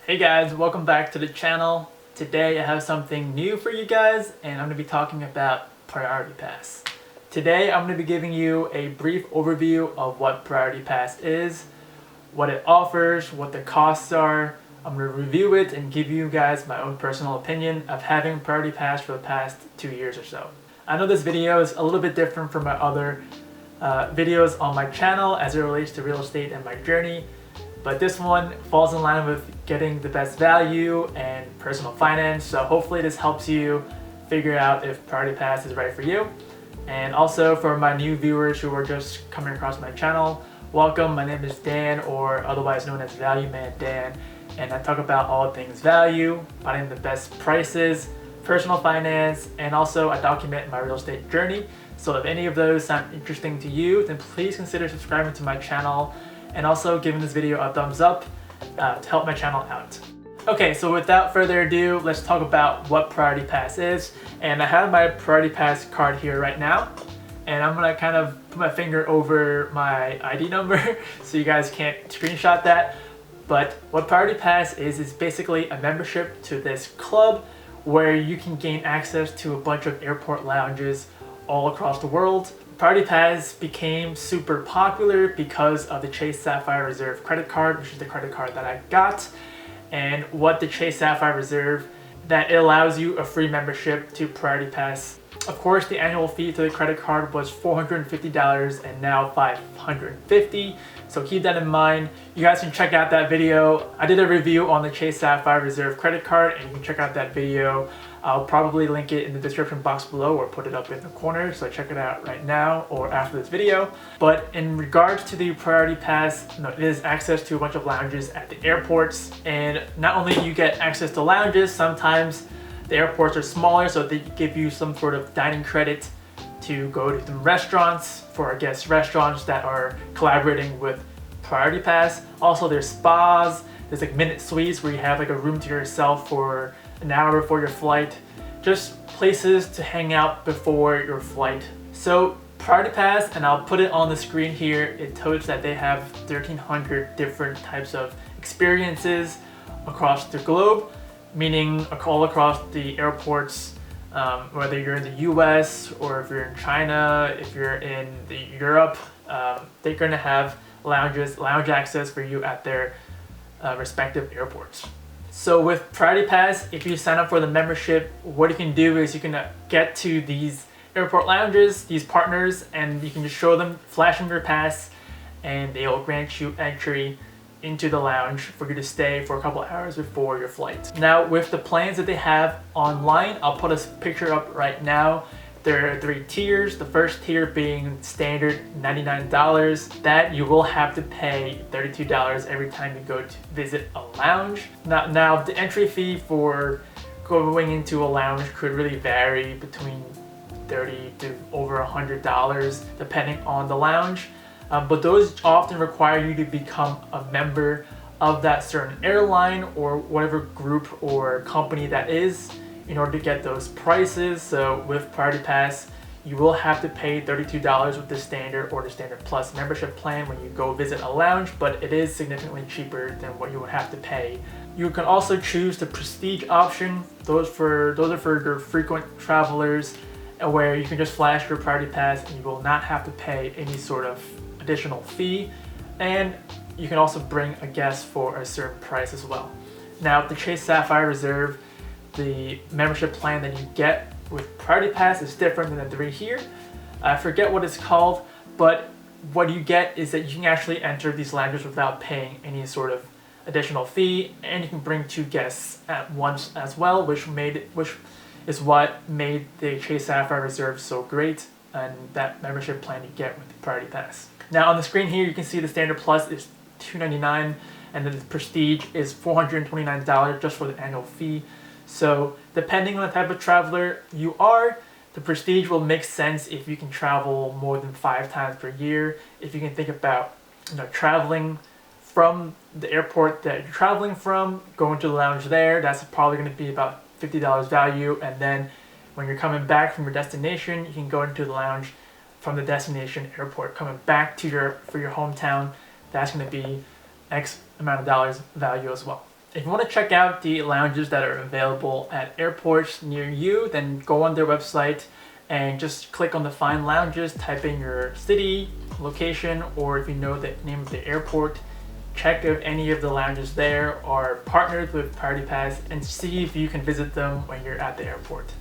Hey guys, welcome back to the channel. Today I have something new for you guys and I'm going to be talking about Priority Pass. Today I'm going to be giving you a brief overview of what Priority Pass is, what it offers, what the costs are. I'm going to review it and give you guys my own personal opinion of having Priority Pass for the past 2 years or so. I know this video is a little bit different from my other videos on my channel as it relates to real estate and my journey. But this one falls in line with getting the best value and personal finance. So hopefully this helps you figure out if Priority Pass is right for you. And also for my new viewers who are just coming across my channel, welcome. My name is Dan, or otherwise known as Value Man Dan. And I talk about all things value, finding the best prices, personal finance, and also I document my real estate journey. So if any of those sound interesting to you, then please consider subscribing to my channel and also giving this video a thumbs up to help my channel out. Okay, so without further ado, let's talk about what Priority Pass is. And I have my Priority Pass card here right now. And I'm gonna kind of put my finger over my ID number so you guys can't screenshot that. But what Priority Pass is basically a membership to this club where you can gain access to a bunch of airport lounges all across the world. Priority Pass became super popular because of the Chase Sapphire Reserve credit card, which is the credit card that I got. And what the Chase Sapphire Reserve, that it allows you a free membership to Priority Pass. Of course, the annual fee to the credit card was $450 and now $550. So keep that in mind. You guys can check out that video. I did a review on the Chase Sapphire Reserve credit card and you can check out that video. I'll probably link it in the description box below or put it up in the corner, so check it out right now or after this video. But in regards to the Priority Pass, it is access to a bunch of lounges at the airports. And not only do you get access to lounges, sometimes the airports are smaller, so they give you some sort of dining credit to go to some restaurants for our guest restaurants that are collaborating with Priority Pass. Also, there's spas, there's like minute suites where you have like a room to yourself for an hour before your flight. Just places to hang out before your flight. So Priority Pass, and I'll put it on the screen here, it tells that they have 1,300 different types of experiences across the globe, meaning all across the airports, whether you're in the US or if you're in China, if you're in Europe, they're gonna have lounge access for you at their respective airports. So with Priority Pass, if you sign up for the membership, what you can do is you can get to these airport lounges, these partners, and you can just show them, flash them your pass, and they'll grant you entry into the lounge for you to stay for a couple hours before your flight. Now with the plans that they have online, I'll put a picture up right now. There are 3 tiers. The first tier being standard $99. That you will have to pay $32 every time you go to visit a lounge. Now the entry fee for going into a lounge could really vary between $30 to over $100 depending on the lounge. But those often require you to become a member of that certain airline or whatever group or company that is in order to get those prices. So with Priority Pass, you will have to pay $32 with the standard or the standard plus membership plan when you go visit a lounge, but it is significantly cheaper than what you would have to pay. You can also choose the prestige option. Those are for your frequent travelers, where you can just flash your Priority Pass and you will not have to pay any sort of additional fee. And you can also bring a guest for a certain price as well. Now the Chase Sapphire Reserve, the membership plan that you get with Priority Pass is different than the 3 here. I forget what it's called, but what you get is that you can actually enter these lounges without paying any sort of additional fee, and you can bring 2 guests at once as well, which is what made the Chase Sapphire Reserve so great, and that membership plan you get with the Priority Pass. Now on the screen here, you can see the standard plus is $299, and then the prestige is $429 just for the annual fee. So depending on the type of traveler you are, the prestige will make sense if you can travel more than 5 times per year. If you can think about traveling from the airport that you're traveling from, going to the lounge there, that's probably going to be about $50 value. And then when you're coming back from your destination, you can go into the lounge from the destination airport coming back to your hometown. That's going to be X amount of dollars value as well. If you want to check out the lounges that are available at airports near you, then go on their website and just click on the Find Lounges, type in your city, location, or if you know the name of the airport, check if any of the lounges there are partnered with Priority Pass and see if you can visit them when you're at the airport.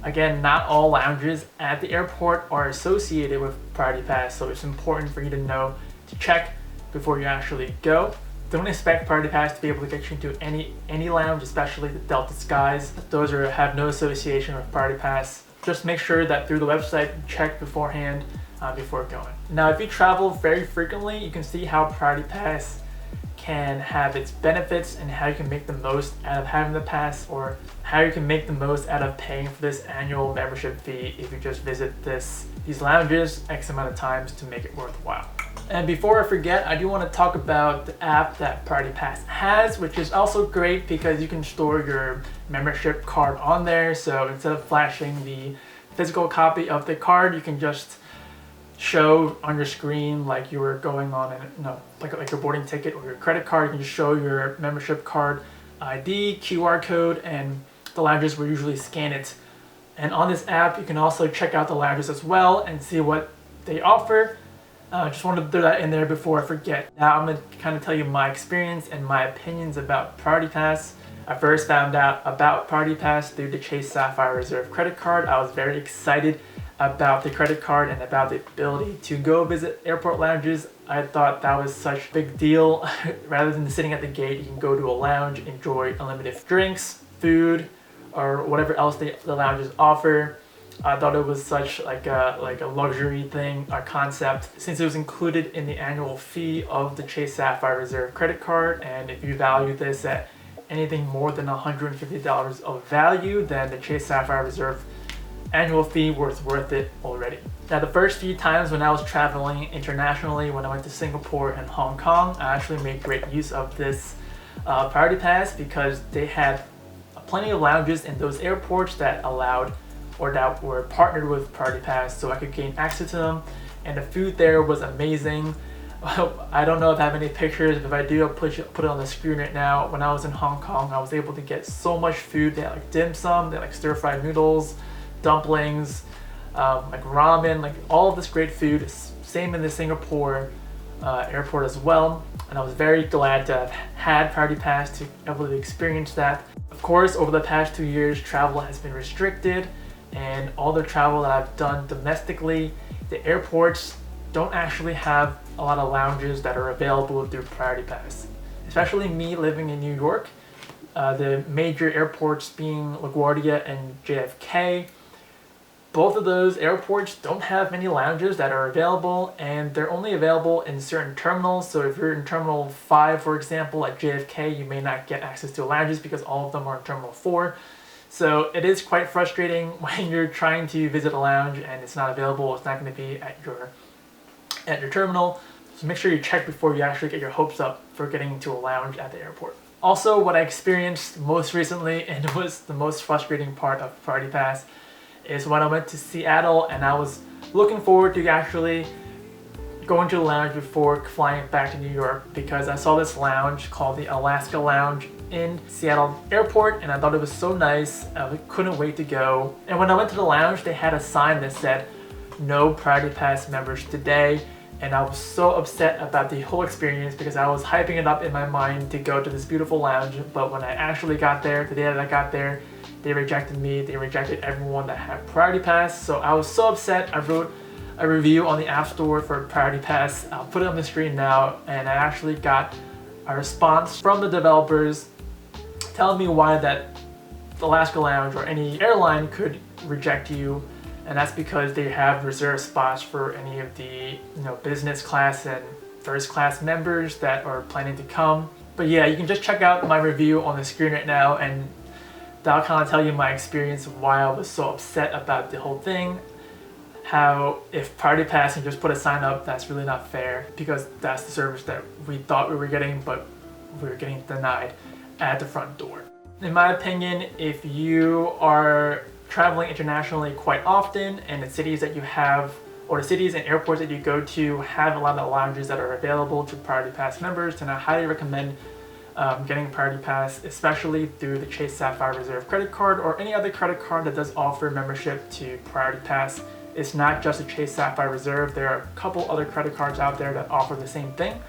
Again, not all lounges at the airport are associated with Priority Pass, so it's important for you to know to check before you actually go. Don't expect Priority Pass to be able to get you into any lounge, especially the Delta Skies. Those have no association with Priority Pass. Just make sure that through the website, check beforehand before going. Now, if you travel very frequently, you can see how Priority Pass can have its benefits and how you can make the most out of having the pass, or how you can make the most out of paying for this annual membership fee if you just visit these lounges X amount of times to make it worthwhile. And before I forget, I do want to talk about the app that Priority Pass has, which is also great because you can store your membership card on there. So instead of flashing the physical copy of the card, you can just show on your screen like you were going on like your boarding ticket or your credit card. You can just show your membership card ID, QR code, and the lounges will usually scan it. And on this app, you can also check out the lounges as well and see what they offer. Just wanted to throw that in there before I forget. Now I'm going to kind of tell you my experience and my opinions about Priority Pass. I first found out about Priority Pass through the Chase Sapphire Reserve credit card. I was very excited about the credit card and about the ability to go visit airport lounges. I thought that was such a big deal. Rather than sitting at the gate, you can go to a lounge, enjoy unlimited drinks, food, or whatever else the lounges offer. I thought it was such like a luxury thing, a concept, since it was included in the annual fee of the Chase Sapphire Reserve credit card. And if you value this at anything more than $150 of value, then the Chase Sapphire Reserve annual fee was worth it already. Now, the first few times when I was traveling internationally, when I went to Singapore and Hong Kong, I actually made great use of this Priority Pass because they had plenty of lounges in those airports that allowed or that were partnered with Priority Pass, so I could gain access to them. And the food there was amazing. I don't know if I have any pictures, but if I do, I'll put it on the screen right now. When I was in Hong Kong, I was able to get so much food. They had like dim sum, they had like stir-fried noodles, dumplings, like ramen, like all of this great food. Same in the Singapore airport as well. And I was very glad to have had Priority Pass to be able to experience that. Of course, over the past 2 years, travel has been restricted, and all the travel that I've done domestically, the airports don't actually have a lot of lounges that are available through Priority Pass. Especially me living in New York, the major airports being LaGuardia and JFK, both of those airports don't have many lounges that are available, and they're only available in certain terminals. So if you're in Terminal 5, for example, at JFK, you may not get access to lounges because all of them are in Terminal 4. So it is quite frustrating when you're trying to visit a lounge and it's not available. It's not going to be at your terminal. So make sure you check before you actually get your hopes up for getting into a lounge at the airport. Also, what I experienced most recently, and it was the most frustrating part of Priority Pass, is when I went to Seattle and I was looking forward to actually going to the lounge before flying back to New York, because I saw this lounge called the Alaska Lounge in Seattle Airport and I thought it was so nice. I couldn't wait to go. And when I went to the lounge, they had a sign that said, "No Priority Pass members today." And I was so upset about the whole experience because I was hyping it up in my mind to go to this beautiful lounge. But when I actually got there, the day that I got there, they rejected me. They rejected everyone that had Priority Pass. So I was so upset. I wrote a review on the App Store for Priority Pass. I'll put it on the screen now. And I actually got a response from the developers telling me why that the Alaska Lounge or any airline could reject you. And that's because they have reserved spots for any of the business class and first class members that are planning to come. But yeah, you can just check out my review on the screen right now, and that'll kind of tell you my experience of why I was so upset about the whole thing. How if Priority Pass can just put a sign up, that's really not fair, because that's the service that we thought we were getting, but we were getting denied at the front door. In my opinion, if you are traveling internationally quite often and the cities that you have, or the cities and airports that you go to have a lot of lounges that are available to Priority Pass members, then I highly recommend getting a Priority Pass, especially through the Chase Sapphire Reserve credit card or any other credit card that does offer membership to Priority Pass. It's not just the Chase Sapphire Reserve. There are a couple other credit cards out there that offer the same thing.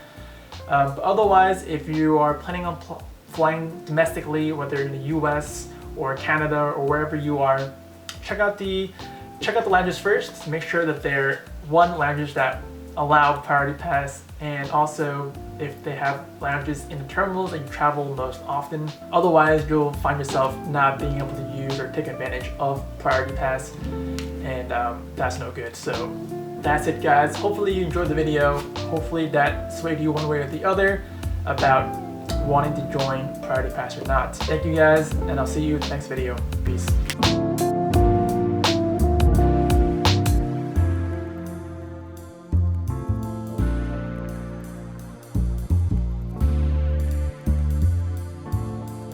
But otherwise, if you are planning on flying domestically, whether in the US or Canada or wherever you are, check out the lounges first. Make sure that they're lounges that allow Priority Pass, and also if they have lounges in the terminals that you travel most often. Otherwise, you'll find yourself not being able to use or take advantage of Priority Pass, and that's no good. So that's it, guys. Hopefully you enjoyed the video. Hopefully that swayed you one way or the other about wanting to join Priority Pass or not. Thank you guys, and I'll see you in the next video. Peace.